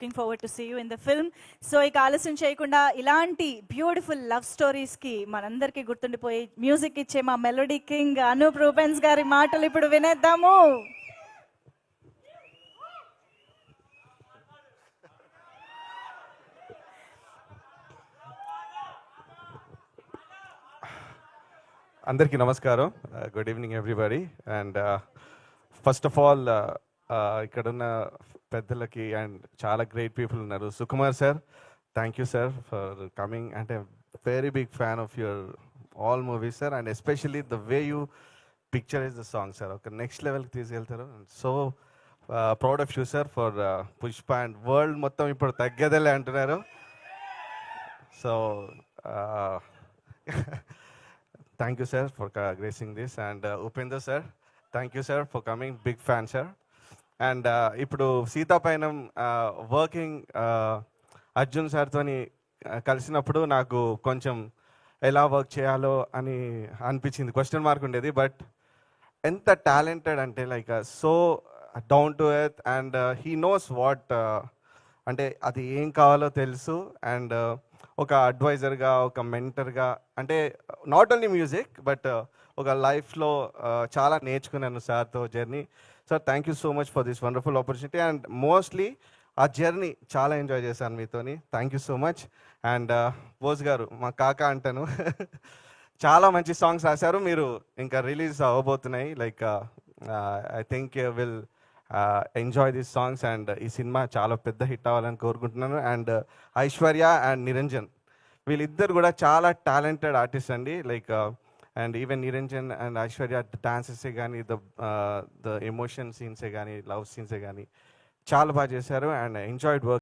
Looking forward to see you in the film. So ఇక ఆలస్యం చేయకుండా ఇలాంటి బ్యూటిఫుల్ లవ్ స్టోరీస్కి మనందరికీ గుర్తుండిపోయి మ్యూజిక్ ఇచ్చే మా మెలోడీ కింగ్ అనూప్ రూపెన్స్ గారి మాటలు ఇప్పుడు వినేద్దాము. అందరికీ నమస్కారం. Good evening everybody. And first of all ఇక్కడున్న పెద్దలకి అండ్ చాలా గ్రేట్ పీపుల్ ఉన్నారు. Sukumar sir, thank you sir for coming. అంటే very big fan of your all movies sir, and especially the way you picturise the song sir, ఒక next లెవెల్కి తీసుకెళ్తారు. So proud of you sir for Pushpa. And world మొత్తం ఇప్పుడు తగ్గేదేలే అంటున్నారు. So thank you sir for gracing this. And Upendra sir, thank you sir for coming, big fan sir. And ఇప్పుడు Sita పైనం working Arjun సార్తోని కలిసినప్పుడు నాకు కొంచెం ఎలా వర్క్ చేయాలో అని అనిపించింది, క్వశ్చన్ మార్క్ ఉండేది. బట్ ఎంత టాలెంటెడ్ అంటే like so down to earth, and he knows what, అంటే అది ఏం కావాలో తెలుసు. అండ్ ఒక అడ్వైజర్గా, ఒక మెంటర్గా, అంటే నాట్ ఓన్లీ మ్యూజిక్ బట్ ఒక లైఫ్లో చాలా నేర్చుకున్నాను సార్తో journey. Sir thank you so much for this wonderful opportunity. And mostly ఆ జర్నీ చాలా ఎంజాయ్ చేశాను మీతోని. Thank you so much. And Bose గారు, మా కాకా అంటాను, చాలా మంచి సాంగ్స్ రాశారు. మీరు ఇంకా రిలీజ్ అవ్వబోతున్నాయి. Like I think will enjoy these songs. And ఈ సినిమా చాలా పెద్ద హిట్ అవ్వాలని కోరుకుంటున్నాను. అండ్ ఐశ్వర్య అండ్ నిరంజన్, వీళ్ళిద్దరు కూడా చాలా టాలెంటెడ్ ఆర్టిస్ట్ అండి. Like and even Niranjan and Aishwarya డాన్సెసే కానీ, ద ఎమోషన్ సీన్సే కానీ, లవ్ సీన్సే కానీ చాలా బాగా చేశారు. And enjoyed work.